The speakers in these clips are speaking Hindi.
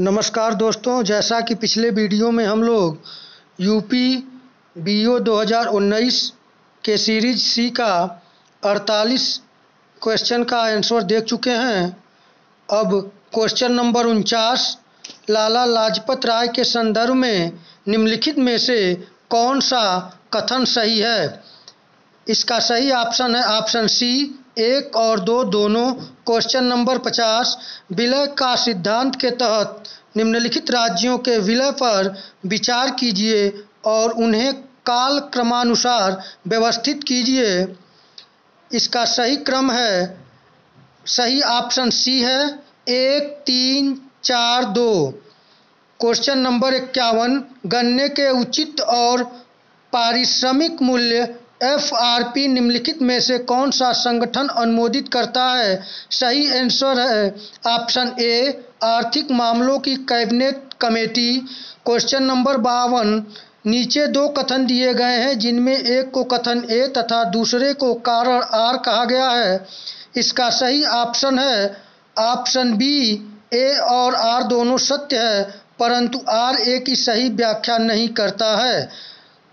नमस्कार दोस्तों, जैसा कि पिछले वीडियो में हम लोग यूपी बीओ 2019 के सीरीज सी का 48 क्वेश्चन का आंसर देख चुके हैं। अब क्वेश्चन नंबर 49, लाला लाजपत राय के संदर्भ में निम्नलिखित में से कौन सा कथन सही है। इसका सही ऑप्शन है ऑप्शन सी 1 और 2 दोनों। क्वेश्चन नंबर 50, विलय का सिद्धांत के तहत निम्नलिखित राज्यों के विलय पर विचार कीजिए और उन्हें काल क्रमानुसार व्यवस्थित कीजिए। इसका सही क्रम है, सही ऑप्शन सी है 1 3 4 2। क्वेश्चन नंबर 51, गन्ने के उचित और पारिश्रमिक मूल्य एफआरपी निम्नलिखित में से कौन सा संगठन अनुमोदित करता है। सही आंसर है ऑप्शन ए आर्थिक मामलों की कैबिनेट कमेटी। क्वेश्चन नंबर 52, नीचे दो कथन दिए गए हैं जिनमें एक को कथन ए तथा दूसरे को कारण आर कहा गया है। इसका सही ऑप्शन है ऑप्शन बी, ए और आर दोनों सत्य है, परंतु आर ए की सही व्याख्या नहीं करता है।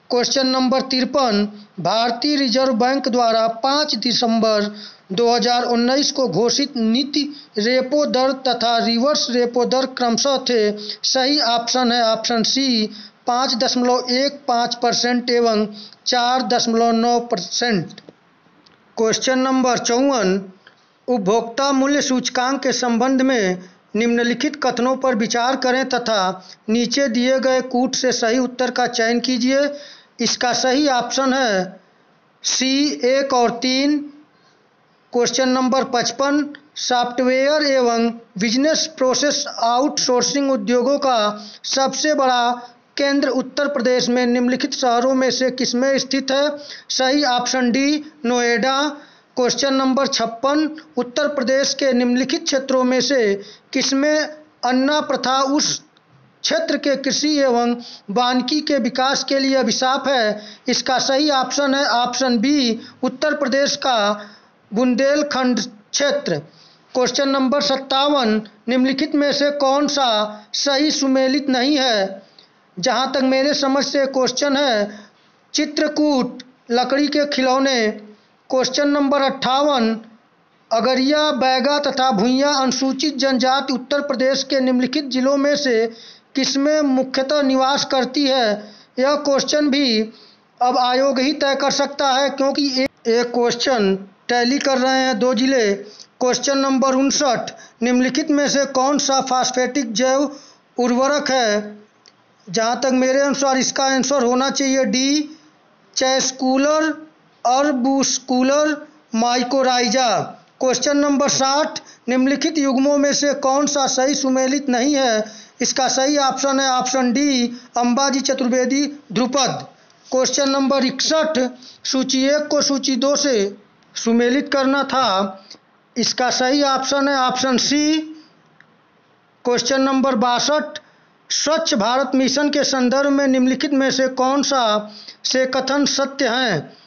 क्वेश्चन नंबर 53, भारतीय रिजर्व बैंक द्वारा 5 दिसंबर 2019 को घोषित नीति रेपो दर तथा रिवर्स रेपो दर क्रमशः थे। सही ऑप्शन है ऑप्शन सी 5.15% एवं 4.9%। क्वेश्चन नंबर 54, उपभोक्ता मूल्य सूचकांक के संबंध में निम्नलिखित कथनों पर विचार करें तथा नीचे दिए गए कूट से सही उत्तर का चयन कीजिए। इसका सही ऑप्शन है सी 1 और 3। क्वेश्चन नंबर 55, सॉफ्टवेयर एवं बिजनेस प्रोसेस आउटसोर्सिंग उद्योगों का सबसे बड़ा केंद्र उत्तर प्रदेश में निम्नलिखित शहरों में से किसमें स्थित है। सही option D Noida. Question number 56, उत्तर प्रदेश के निम्नलिखित क्षेत्रों में से किसमें अन्ना प्रथा उस क्षेत्र के कृषि एवं वानिकी के विकास के लिए अभिशाप है। इसका सही ऑप्शन है ऑप्शन बी उत्तर प्रदेश का बुंदेलखंड क्षेत्र। क्वेश्चन नंबर 57, निम्नलिखित में से कौन सा सही सुमेलित नहीं है। जहाँ तक मेरे समझ से क्वेश्चन है चित्रकूट लकड़ी के खिलौने। क्वेश्चन नंबर 58, अगरिया, बैगा तथा भुइयां अनुसूचित जनजाति उत्तर प्रदेश के निम्नलिखित जिलों में से किसमें मुख्यतः निवास करती है। यह क्वेश्चन भी अब आयोग ही तय कर सकता है क्योंकि एक क्वेश्चन टैली कर रहे हैं दो जिले। क्वेश्चन नंबर 59, निम्नलिखित में से कौन सा फास्फेटिक जैव उर्वरक है। जहाँ तक मेरे अनुसार इसका आंसर होना चाहिए डी चैस्कूलर अर्बुस्कुलर माइकोराइजा। क्वेश्चन नंबर 60, निम्नलिखित युग्मों में से कौन सा सही सुमेलित नहीं है। इसका सही ऑप्शन है option D Ambaji Chaturvedi Dhrupad. Question number 61, सूची 1 को सूची 2 से सुमेलित करना था। इसका सही ऑप्शन है ऑप्शन सी। क्वेश्चन नंबर 62, स्वच्छ भारत मिशन के संदर्भ में निम्नलिखित में से कौन सा से कथन सत्य हैं।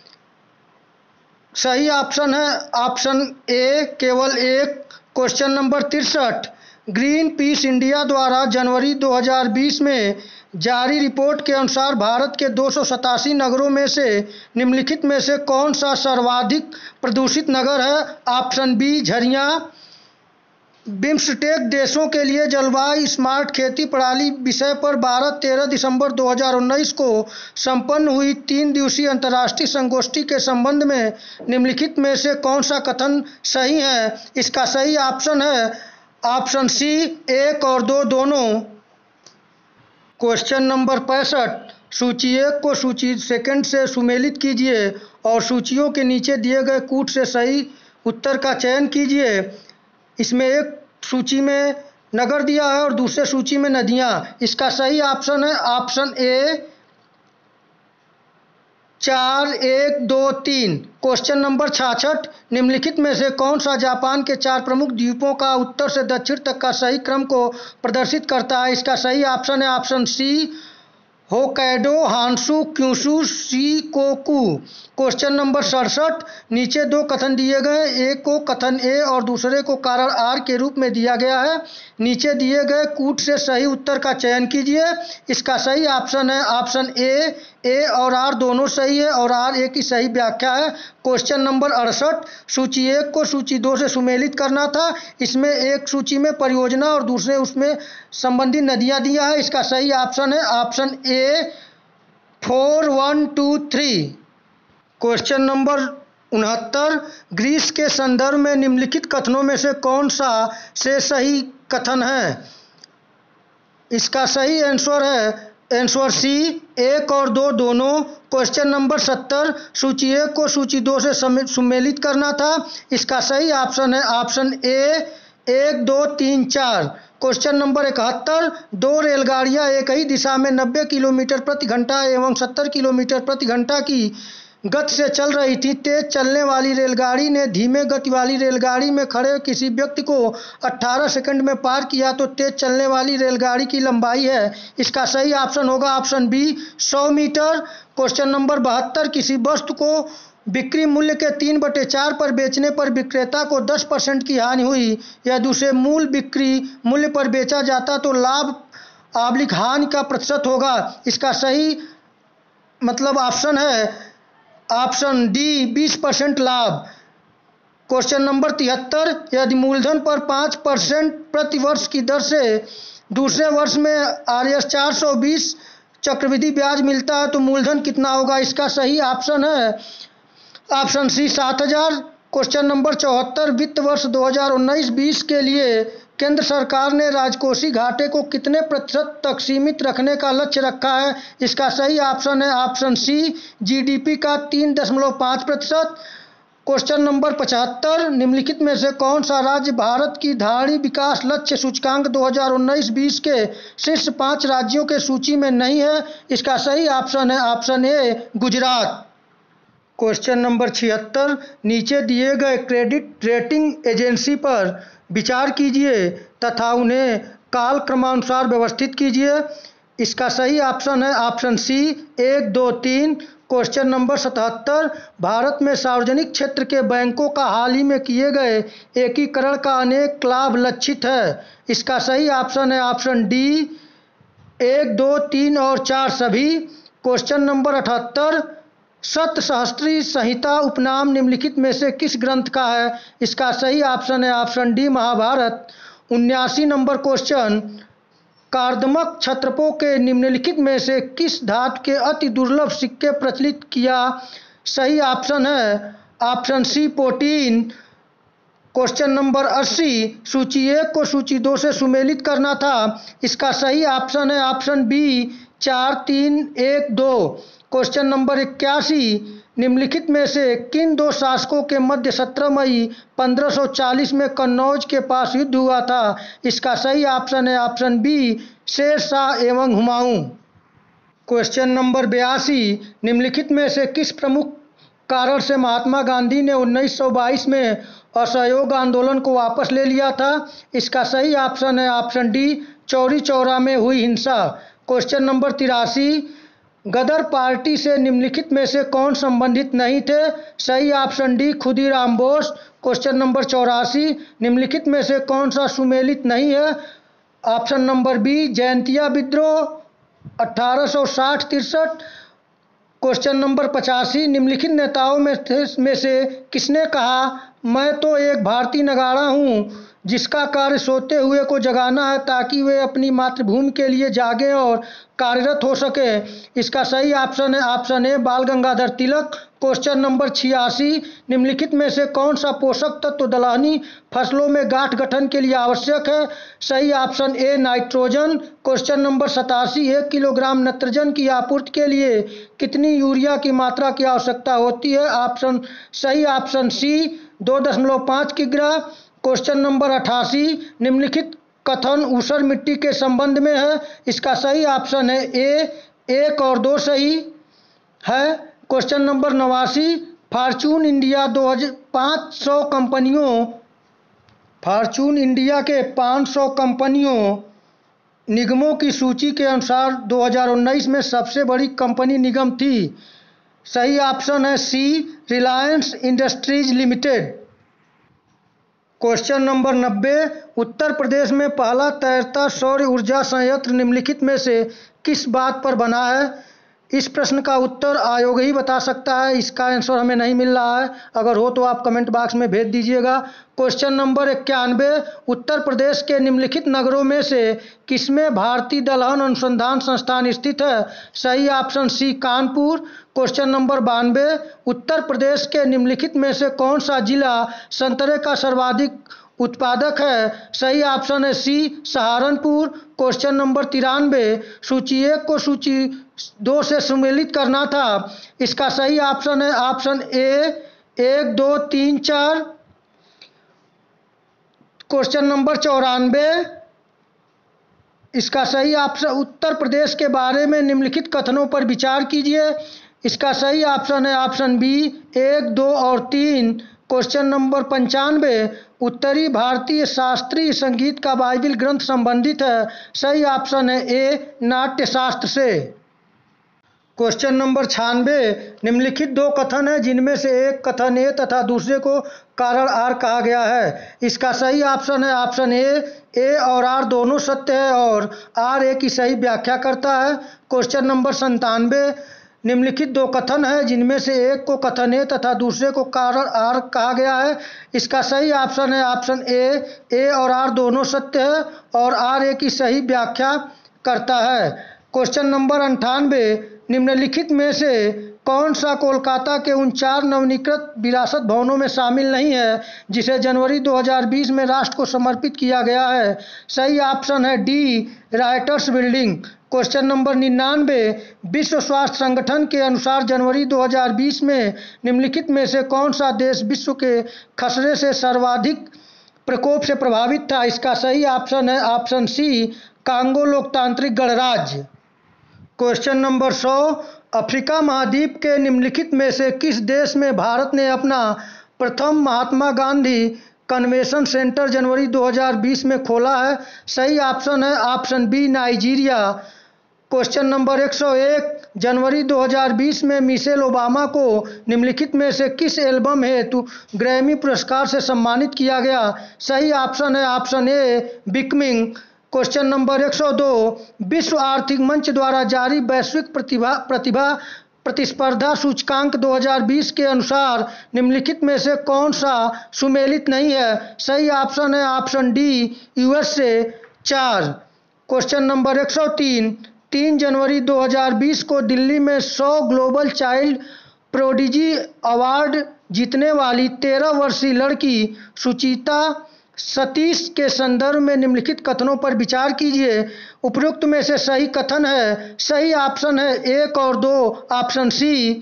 सही ऑप्शन है ऑप्शन ए केवल एक। Question number 63, green peas India द्वारा जनवरी 2020 में जारी रिपोर्ट के अनुसार भारत के 287 नगरों में से निम्नलिखित में से कौन सा सर्वाधिक प्रदूषित नगर है। Option B Jharia. बिम्स्टेक देशों के लिए जलवायु स्मार्ट खेती प्रणाली विषय पर 12-13 दिसंबर 2019 को संपन्न हुई 3 दिवसीय अंतर्राष्ट्रीय संगोष्ठी के संबंध में निम्नलिखित में से कौन सा कथन सही है। इसका सही ऑप्शन है ऑप्शन सी 1 और 2 दोनों। क्वेश्चन नंबर 65, सूची 1 को सूची 2 से सुमेलित कीजिए और सूचियों के नीचे दिए गए कूट से सही उत्तर का चयन कीजिए। इसमें एक सूची में नगर दिया है और दूसरे सूची में नदियाँ। इसका सही ऑप्शन है ऑप्शन ए 4 1 2 3। क्वेश्चन नंबर 66, निम्नलिखित में से कौन सा जापान के 4 प्रमुख द्वीपों का उत्तर से दक्षिण तक का सही क्रम को प्रदर्शित करता है। इसका सही ऑप्शन है option C Hokkaido, Honshu, Kyushu, Shikoku. Question number 67, नीचे दो कथन दिए गए, एक को कथन ए और दूसरे को कारण आर के रूप में दिया गया है। नीचे दिए गए कूट से सही उत्तर का चयन कीजिए। इसका सही ऑप्शन है ऑप्शन ए और आर दोनों सही है और आर ए की सही व्याख्या है। क्वेश्चन नंबर 68, सूची 1 को सूची 2 से सुमेलित करना था। इसमें एक सूची में परियोजना और दूसरे उसमें संबंधित नदियां दिया है। इसका सही ऑप्शन है option A 4, 1, 2, 3। Question number 69, Greece के संदर्भ में निम्नलिखित कथनों में से कौन सा से सही कथन है? इसका सही आंसर है आंसर सी 1 और 2 दोनों। क्वेश्चन नंबर 70, सूची 1 को सूची 2 से सुमेलित करना था। इसका सही ऑप्शन है ऑप्शन ए 1, 2, 3, 4। क्वेश्चन नंबर 71, दो रेलगाड़ियां एक ही दिशा में 90 किलोमीटर प्रति घंटा एवं 70 किलोमीटर प्रति घंटा की गति से चल रही थी। तेज चलने वाली रेलगाड़ी ने धीमे गति वाली रेलगाड़ी में खड़े किसी व्यक्ति को 18 सेकंड में पार किया तो तेज चलने वाली रेलगाड़ी की लंबाई है। इसका सही ऑप्शन होगा option B 100 metre. Question number 72, किसी वस्तु को बिक्री मूल्य के 3/4 पर बेचने पर विक्रेता को 10% की हानि हुई। यदि उसे मूल बिक्री मूल्य पर बेचा जाता तो लाभ हानि का प्रतिशत होगा। इसका सही मतलब ऑप्शन है ऑप्शन डी 20% लाभ। क्वेश्चन नंबर 73, यदि मूलधन पर 5% प्रति वर्ष की दर से दूसरे वर्ष में RS 420 चक्रवृद्धि ब्याज मिलता है तो मूलधन कितना होगा? इसका सही ऑप्शन है ऑप्शन सी 7,000। क्वेश्चन नंबर 74, वित्त वर्ष 2019-20 के लिए केंद्र सरकार ने राजकोषीय घाटे को कितने प्रतिशत तक सीमित रखने का लक्ष्य रखा है? इसका सही ऑप्शन है ऑप्शन सी जीडीपी का 3.5%। क्वेश्चन नंबर 75, निम्नलिखित में से कौन सा राज्य भारत की धारणी विकास लक्ष्य सूचकांक 2019-20 के शीर्ष 5 राज्यों के सूची में नहीं है? इसका सही ऑप्शन है ऑप्शन ए गुजरात। क्वेश्चन नंबर 76, नीचे दिए गए क्रेडिट रेटिंग एजेंसी पर विचार कीजिए तथा उन्हें काल क्रमानुसार व्यवस्थित कीजिए। इसका सही ऑप्शन है option C 1, 2, 3। Question number 77, Bharat में सार्वजनिक क्षेत्र के बैंकों का हाल ही में किए गए एकीकरण का अनेक लाभ लक्षित है। इसका सही ऑप्शन है ऑप्शन डी 1, 2, 3 और 4 सभी। क्वेश्चन नंबर 78, सप्तसहस्त्री संहिता उपनाम निम्नलिखित में से किस ग्रंथ का है? इसका सही ऑप्शन है ऑप्शन डी महाभारत। 79 नंबर क्वेश्चन, कार्दमक क्षत्रपों के निम्नलिखित में से किस धातु के अति दुर्लभ सिक्के प्रचलित किया? सही ऑप्शन है option C protein. Question number 80, सूची 1 को सूची 2 से सुमेलित करना था। इसका सही ऑप्शन है ऑप्शन बी 4, 3, 1, 2। क्वेश्चन नंबर 81, निम्नलिखित में से किन दो शासकों के मध्य 17 मई 1540 में कन्नौज के पास युद्ध हुआ था? इसका सही ऑप्शन है ऑप्शन बी शेर शाह एवं हुमायूं। क्वेश्चन नंबर 82, निम्नलिखित में से किस प्रमुख कारण से महात्मा गांधी ने 1922 में असहयोग आंदोलन को वापस ले लिया था? इसका सही ऑप्शन है ऑप्शन डी चौरी चौरा में हुई हिंसा। क्वेश्चन नंबर 83, गदर पार्टी से निम्नलिखित में से कौन संबंधित नहीं थे? सही option D Khudiram Bose. Question number 84, निम्नलिखित में से कौन सा सुमेलित नहीं है? ऑप्शन नंबर बी जयंतिया विद्रोह 1860-63। क्वेश्चन नंबर 85, निम्नलिखित नेताओं में से किसने कहा मैं तो एक भारतीय नगाड़ा हूँ जिसका कार्य सोते हुए को जगाना है ताकि वे अपनी मातृभूमि के लिए जागें और कार्यरत हो सके? इसका सही ऑप्शन है ऑप्शन ए बाल गंगाधर तिलक। क्वेश्चन नंबर 86, निम्नलिखित में से कौन सा पोषक तत्व दलहनी फसलों में गांठ गठन के लिए आवश्यक है? सही option A nitrogen. Question number 87, 1 kilogram नत्रजन की आपूर्ति के लिए कितनी यूरिया की मात्रा की आवश्यकता होती है? ऑप्शन सही ऑप्शन सी 2.5 किग्रा। क्वेश्चन नंबर 88, निम्नलिखित कथन ऊसर मिट्टी के संबंध में है। इसका सही ऑप्शन है ए 1 और 2 सही है। क्वेश्चन नंबर 89, फॉर्च्यून इंडिया के 500 कंपनियों निगमों की सूची के अनुसार 2019 में सबसे बड़ी कंपनी निगम थी? सही ऑप्शन है C, Reliance Industries Limited. Question number 90, Uttar Pradesh में पहला तैरता सौर ऊर्जा संयंत्र निम्नलिखित में से किस बात पर बना है? इस प्रश्न का उत्तर आयोग ही बता सकता है, इसका आंसर हमें नहीं मिल रहा है। अगर हो तो आप कमेंट बॉक्स में भेज दीजिएगा। क्वेश्चन नंबर 91, उत्तर प्रदेश के निम्नलिखित नगरों में से किसमें भारतीय दलहन अनुसंधान संस्थान स्थित है? सही option C, Kanpur. Question number 92, Uttar Pradesh के निम्नलिखित में से कौन सा जिला संतरे का सर्वाधिक उत्पादक है? सही ऑप्शन है सी, सहारनपुर। क्वेश्चन नंबर 93, सूची 1 को सूची 2 से सम्मिलित करना था, इसका सही ऑप्शन है ऑप्शन ए 1 2 3 4। क्वेश्चन नंबर 94, इसका सही ऑप्शन, उत्तर प्रदेश के बारे में निम्नलिखित कथनों पर विचार कीजिए, इसका सही ऑप्शन है ऑप्शन बी 1 2 और 3। क्वेश्चन नंबर 95, उत्तरी भारतीय शास्त्रीय संगीत का बाइबल ग्रंथ संबंधित है? सही ऑप्शन है ए, नाट्यशास्त्र से। क्वेश्चन नंबर 96, निम्नलिखित 2 कथन हैं जिनमें से एक कथन ए तथा दूसरे को कारण आर कहा गया है, इसका सही ऑप्शन है ऑप्शन ए और आर दोनों सत्य है और आर ए की सही व्याख्या करता है। क्वेश्चन नंबर 97, निम्नलिखित 2 कथन हैं जिनमें से एक को कथन ए तथा दूसरे को कारण आर कहा गया है, इसका सही ऑप्शन है ऑप्शन ए और आर दोनों सत्य है और आर ए की सही व्याख्या करता है। क्वेश्चन नंबर 98, निम्नलिखित में से कौन सा कोलकाता के उन 4 नवीनीकृत विरासत भवनों में शामिल नहीं है जिसे जनवरी 2020 में राष्ट्र को समर्पित किया गया है? सही ऑप्शन है D, writers building. Question number 99, विश्व स्वास्थ्य संगठन के अनुसार जनवरी 2020 में निम्नलिखित में से कौन सा देश विश्व के खसरे से सर्वाधिक प्रकोप से प्रभावित था? इसका सही ऑप्शन है ऑप्शन सी, कांगो लोकतांत्रिक गणराज्य। क्वेश्चन नंबर 100, अफ्रीका महाद्वीप के निम्नलिखित में से किस देश में भारत ने अपना प्रथम महात्मा गांधी कन्वेंशन सेंटर जनवरी 2020 में खोला है? सही ऑप्शन है option B, Nigeria. Question number 101, जनवरी 2020 में मिशेल ओबामा को निम्नलिखित में से किस एल्बम हेतु ग्रैमी पुरस्कार से सम्मानित किया गया? सही ऑप्शन है ऑप्शन ए, बिकमिंग। क्वेश्चन नंबर 102, विश्व आर्थिक मंच द्वारा जारी वैश्विक प्रतिस्पर्धा सूचकांक 2020 के अनुसार निम्नलिखित में से कौन सा सुमेलित नहीं है? सही ऑप्शन है ऑप्शन डी, यूएस से 4। क्वेश्चन नंबर 103, 3 जनवरी 2020 को दिल्ली में 100 ग्लोबल चाइल्ड प्रोडिजी अवार्ड जीतने वाली 13 वर्षीय लड़की सुचिता सतीश के संदर्भ में निम्नलिखित कथनों पर विचार कीजिए, उपरोक्त में से सही कथन है? सही ऑप्शन है 1 और 2 ऑप्शन सी।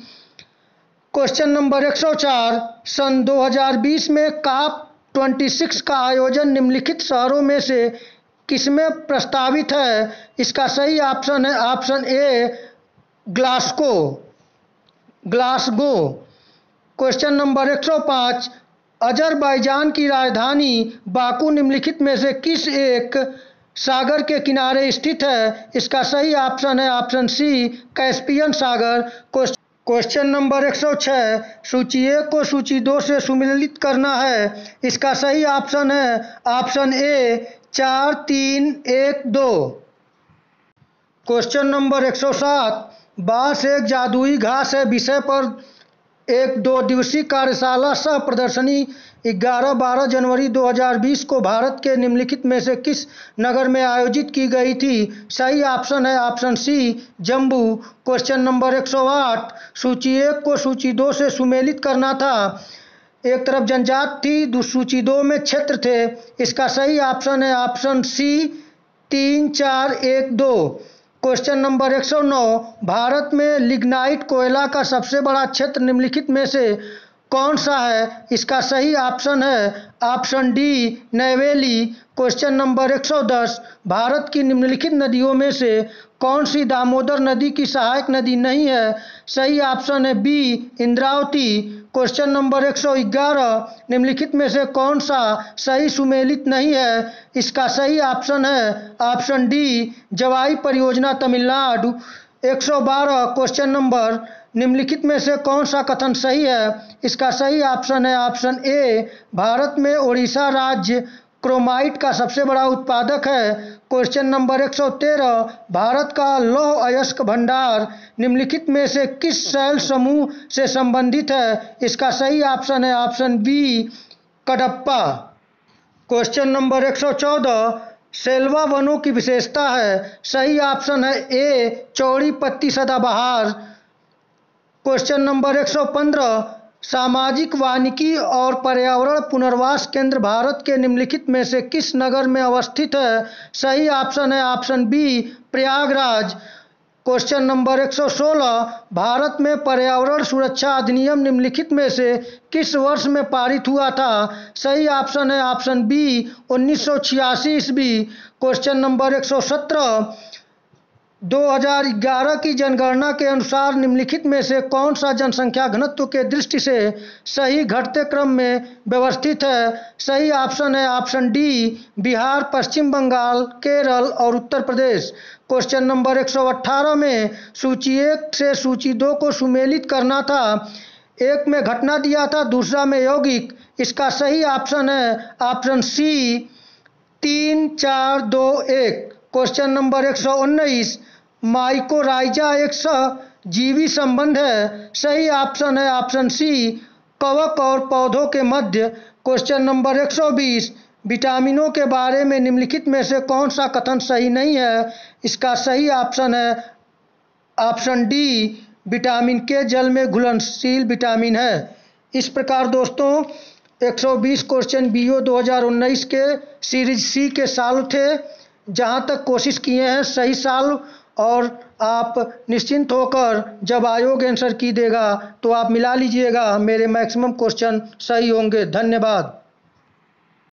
क्वेश्चन नंबर 104, सन 2020 में COP 26 का आयोजन निम्नलिखित शहरों में से किसमें प्रस्तावित है? इसका सही ऑप्शन है ऑप्शन ए, ग्लासगो। क्वेश्चन नंबर 105, अजरबैजान की राजधानी बाकू निम्नलिखित में से किस एक सागर के किनारे स्थित है? इसका सही ऑप्शन है ऑप्शन सी, कैस्पियन सागर। क्वेश्चन नंबर 106, सूची 1 को सूची 2 से सुमेलित करना है, इसका सही ऑप्शन है ऑप्शन ए, 4 3 1 2। क्वेश्चन नंबर 107, बांस एक जादुई घास है विषय पर एक 2 दिवसीय कार्यशाला सह प्रदर्शनी 11-12 जनवरी 2020 को भारत के निम्नलिखित में से किस नगर में आयोजित की गई थी? सही ऑप्शन है option C, Jammu. Question number 108, सूची 1 को सूची 2 से सुमेलित करना था, एक तरफ जनजाति थी, सूची 2 में क्षेत्र थे, इसका सही ऑप्शन है option C, 3 4 1 2। Question number 109, Bharat में लिग्नाइट कोयला का सबसे बड़ा क्षेत्र निम्नलिखित में से कौन सा है? इसका सही ऑप्शन है option D, Neyveli. Question number 110, Bharat की निम्नलिखित नदियों में से कौन सी दामोदर नदी की सहायक नदी नहीं है? सही ऑप्शन है बी, इंद्रावती। क्वेश्चन नंबर 111, निम्नलिखित में से कौन सा सही सुमेलित नहीं है? इसका सही ऑप्शन है ऑप्शन डी, जवाई परियोजना तमिलनाडु। 112 क्वेश्चन नंबर, निम्नलिखित में से कौन सा कथन सही है? इसका सही ऑप्शन है ऑप्शन ए, भारत में ओडिशा राज्य क्रोमाइट का सबसे बड़ा उत्पादक है। क्वेश्चन नंबर 113, भारत का लौह अयस्क भंडार निम्नलिखित में से किस शैल समूह से संबंधित है? इसका सही ऑप्शन है option B, Kadapa. Question number 114, सेल्वा वनों की विशेषता है। सही ऑप्शन है ए, चौड़ी पत्ती सदाबहार। क्वेश्चन नंबर 115, सामाजिक वानिकी और पर्यावरण पुनर्वास केंद्र भारत के निम्नलिखित में से किस नगर में अवस्थित है? सही ऑप्शन है option B, Prayagraj. Question number 116, Bharat में पर्यावरण सुरक्षा अधिनियम निम्नलिखित में से किस वर्ष में पारित हुआ था? सही ऑप्शन है ऑप्शन बी, 1986 ईस्वी। क्वेश्चन नंबर 117, 2011 की जनगणना के अनुसार निम्नलिखित में से कौन सा जनसंख्या घनत्व के दृष्टि से सही घटते क्रम में व्यवस्थित है? सही ऑप्शन है ऑप्शन डी, बिहार, पश्चिम बंगाल, केरल और उत्तर प्रदेश। क्वेश्चन नंबर 118 में सूची 1 से सूची 2 को सुमेलित करना था। एक में घटना दिया था, दूसरा में यौगिक। इसका सही ऑप्शन है option C, 3, 4, 2, 1। Question number 119, mycorrhiza एक सहजीवी संबंध है। सही ऑप्शन है ऑप्शन सी, कवक और पौधों के मध्य। क्वेश्चन नंबर 120, विटामिनों के बारे में निम्नलिखित में से कौन सा कथन सही नहीं है? इसका सही ऑप्शन है ऑप्शन डी, विटामिन के जल में घुलनशील विटामिन है। इस प्रकार दोस्तों 120 क्वेश्चन बीओ 2019 के सीरीज सी के साल थे। जहां तक कोशिश किए हैं सही साल, और आप निश्चिंत होकर जब आयोग आंसर की देगा तो आप मिला लीजिएगा, मेरे मैक्सिमम क्वेश्चन सही होंगे। धन्यवाद।